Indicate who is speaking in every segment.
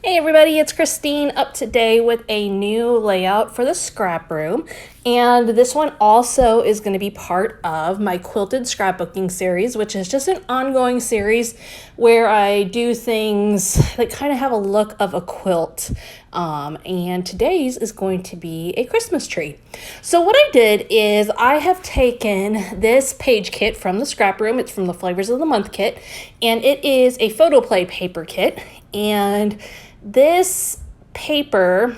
Speaker 1: Hey everybody, it's Christine up today with a new layout for the scrap room. And this one also is going to be part of my quilted scrapbooking series, which is just an ongoing series where I do things that kind of have a look of a quilt. And today's is going to be a Christmas tree. So what I did is I have taken this page kit from the scrap room. It's from the Flavors of the Month kit, and it is a photo play paper kit. And this paper,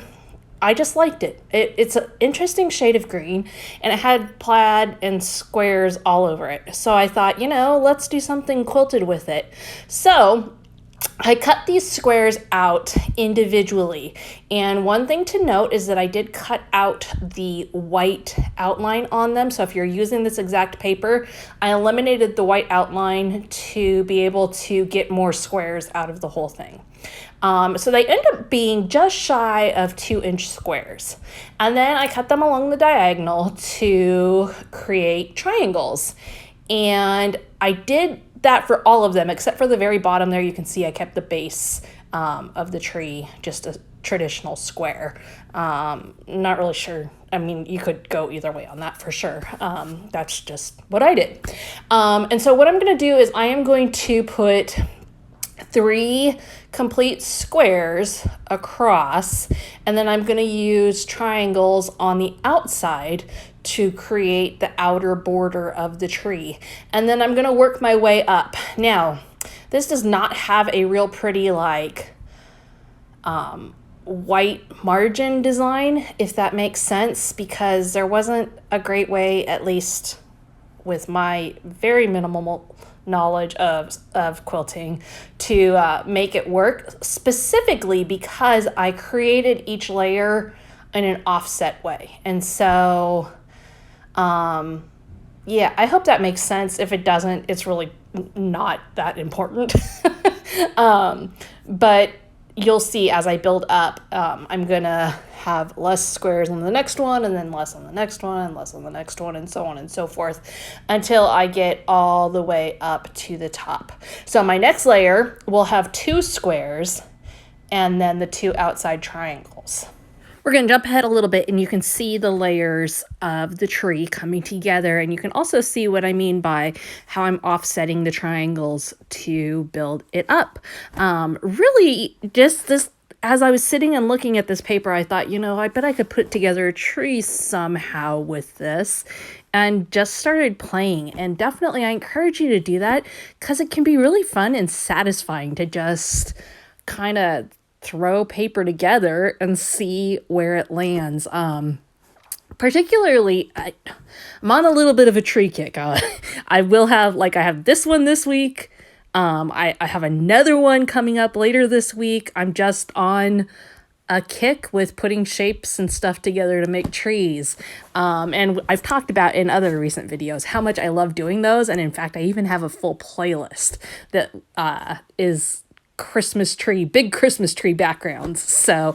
Speaker 1: I just liked it. It's an interesting shade of green, and it had plaid and squares all over it. So I thought, let's do something quilted with it. So I cut these squares out individually. And one thing to note is that I did cut out the white outline on them. So if you're using this exact paper, I eliminated the white outline to be able to get more squares out of the whole thing. So they end up being just shy of 2-inch squares. And then I cut them along the diagonal to create triangles. And I did that for all of them, except for the very bottom there. You can see I kept the base of the tree just a traditional square. Not really sure. I mean, you could go either way on that for sure. That's just what I did. And so what I'm going to do is I am going to put 3 complete squares across, and then I'm going to use triangles on the outside to create the outer border of the tree. And then I'm going to work my way up. Now, this does not have a real pretty white margin design, if that makes sense, because there wasn't a great way, at least with my very minimal knowledge of quilting, to make it work, specifically because I created each layer in an offset way. And so yeah, I hope that makes sense. If it doesn't, it's really not that important. But you'll see as I build up, I'm gonna have less squares on the next one, and then less on the next one, and less on the next one, and so on and so forth, until I get all the way up to the top. So my next layer will have 2 squares, and then the 2 outside triangles. We're going to jump ahead a little bit, and you can see the layers of the tree coming together, and you can also see what I mean by how I'm offsetting the triangles to build it up. Really, just this, as I was sitting and looking at this paper, I thought, I bet I could put together a tree somehow with this, and just started playing. And definitely I encourage you to do that, because it can be really fun and satisfying to just kind of throw paper together and see where it lands. Particularly, I'm on a little bit of a tree kick. I will have, I have this one this week. I have another one coming up later this week. I'm just on a kick with putting shapes and stuff together to make trees. And I've talked about in other recent videos how much I love doing those. And in fact, I even have a full playlist that is big Christmas tree backgrounds. So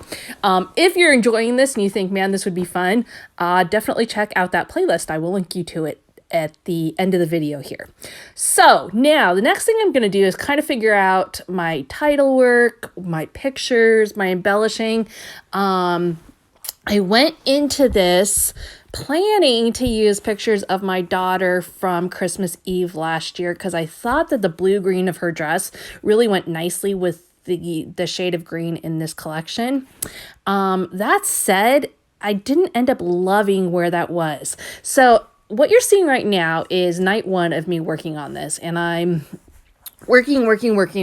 Speaker 1: if you're enjoying this and you think, man, this would be fun, definitely check out that playlist. I will link you to it at the end of the video here. So now the next thing I'm going to do is kind of figure out my title work, my pictures, my embellishing. I went into this planning to use pictures of my daughter from Christmas Eve last year, because I thought that the blue-green of her dress really went nicely with the shade of green in this collection. That said, I didn't end up loving where that was. So what you're seeing right now is night 1 of me working on this, and I'm working,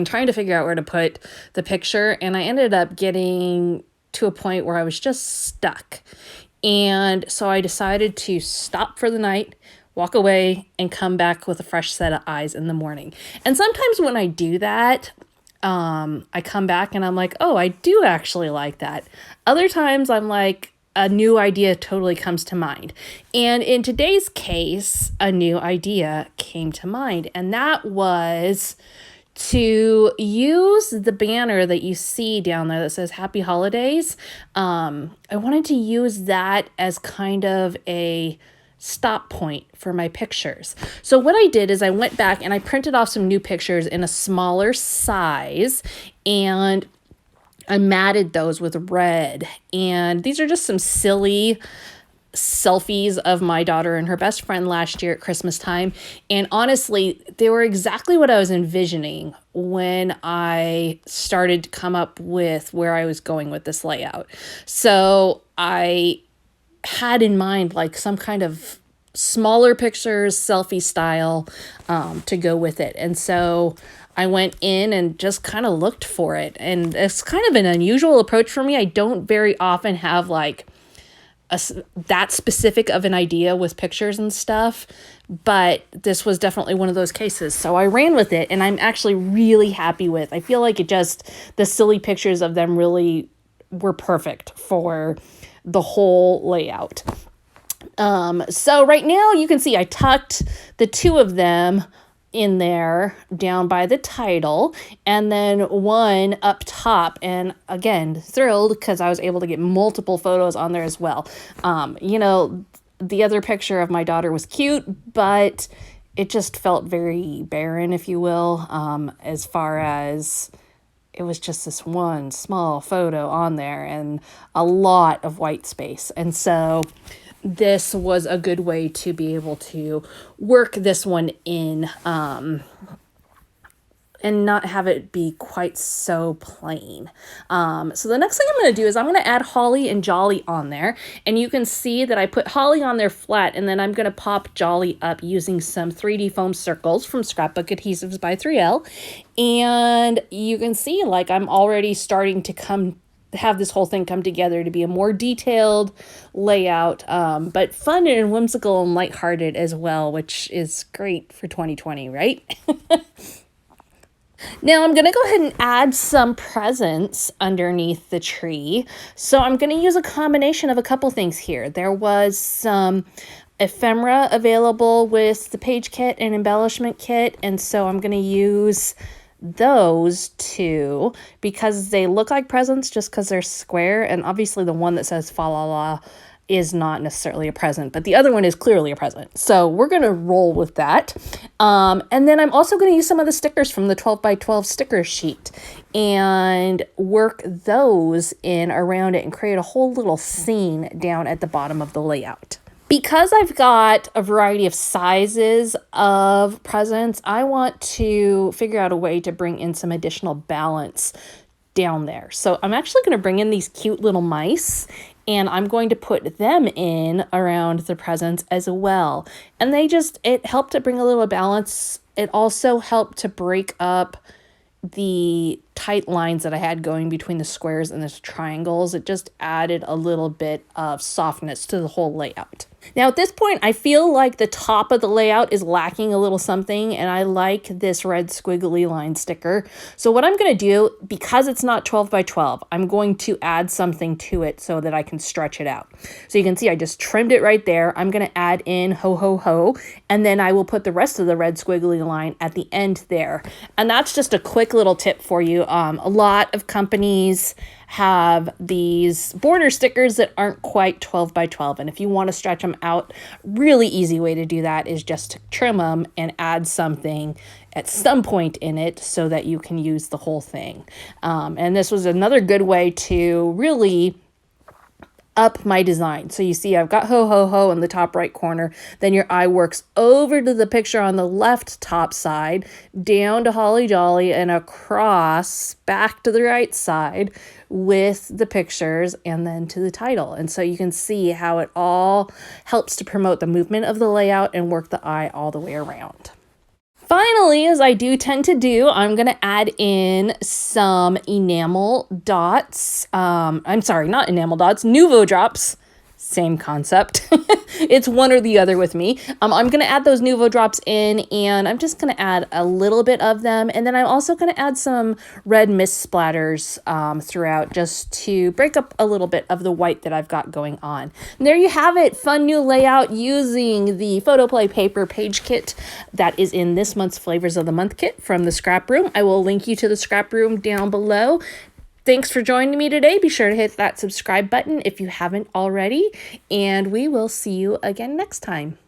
Speaker 1: trying to figure out where to put the picture, and I ended up getting to a point where I was just stuck. And so I decided to stop for the night, walk away, and come back with a fresh set of eyes in the morning. And sometimes when I do that, I come back and I'm like, oh, I do actually like that. Other times I'm like, a new idea totally comes to mind. And in today's case, a new idea came to mind, and that was to use the banner that you see down there that says Happy Holidays. I wanted to use that as kind of a stop point for my pictures. So what I did is I went back and I printed off some new pictures in a smaller size, and I matted those with red. And these are just some silly selfies of my daughter and her best friend last year at Christmas time. And honestly, they were exactly what I was envisioning when I started to come up with where I was going with this layout. So I had in mind like some kind of smaller pictures, selfie style, to go with it. And so I went in and just kind of looked for it. And it's kind of an unusual approach for me. I don't very often have like that specific of an idea with pictures and stuff, but this was definitely one of those cases. So I ran with it, and I'm actually really happy with. I feel like the silly pictures of them really were perfect for the whole layout. So right now you can see I tucked the two of them in there down by the title, and then one up top. And again, thrilled because I was able to get multiple photos on there as well. The other picture of my daughter was cute, but it just felt very barren, if you will, as far as it was just this one small photo on there and a lot of white space. And so this was a good way to be able to work this one in, and not have it be quite so plain. So the next thing I'm going to do is I'm going to add Holly and Jolly on there. And you can see that I put Holly on there flat, and then I'm going to pop Jolly up using some 3D foam circles from Scrapbook Adhesives by 3L. And you can see like I'm already starting to have this whole thing come together to be a more detailed layout, but fun and whimsical and lighthearted as well, which is great for 2020, right? Now I'm going to go ahead and add some presents underneath the tree. So I'm going to use a combination of a couple things here. There was some ephemera available with the page kit and embellishment kit, and so I'm going to use those two because they look like presents just because they're square, and obviously the one that says fa la la is not necessarily a present, but the other one is clearly a present. So we're going to roll with that. And then I'm also going to use some of the stickers from the 12 by 12 sticker sheet and work those in around it and create a whole little scene down at the bottom of the layout. Because I've got a variety of sizes of presents, I want to figure out a way to bring in some additional balance down there. So I'm actually going to bring in these cute little mice, and I'm going to put them in around the presents as well. And it helped to bring a little balance. It also helped to break up the tight lines that I had going between the squares and the triangles. It just added a little bit of softness to the whole layout. Now at this point, I feel like the top of the layout is lacking a little something, and I like this red squiggly line sticker. So what I'm going to do, because it's not 12 by 12, I'm going to add something to it so that I can stretch it out. So you can see I just trimmed it right there. I'm going to add in ho ho ho, and then I will put the rest of the red squiggly line at the end there. And that's just a quick little tip for you. A lot of companies have these border stickers that aren't quite 12 by 12. And if you want to stretch them out, really easy way to do that is just to trim them and add something at some point in it so that you can use the whole thing. And this was another good way to really up my design. So you see I've got ho ho ho in the top right corner, then your eye works over to the picture on the left top side, down to Holly Jolly, and across back to the right side with the pictures, and then to the title. And so you can see how it all helps to promote the movement of the layout and work the eye all the way around. Finally, as I do tend to do, I'm going to add in some enamel dots. I'm sorry, not enamel dots, Nuvo drops. Same concept. It's one or the other with me. I'm going to add those Nuvo drops in, and I'm just going to add a little bit of them. And then I'm also going to add some red mist splatters throughout, just to break up a little bit of the white that I've got going on. And there you have it. Fun new layout using the Photoplay paper page kit that is in this month's Flavors of the Month kit from the Scrap Room. I will link you to the Scrap Room down below. Thanks for joining me today. Be sure to hit that subscribe button if you haven't already, and we will see you again next time.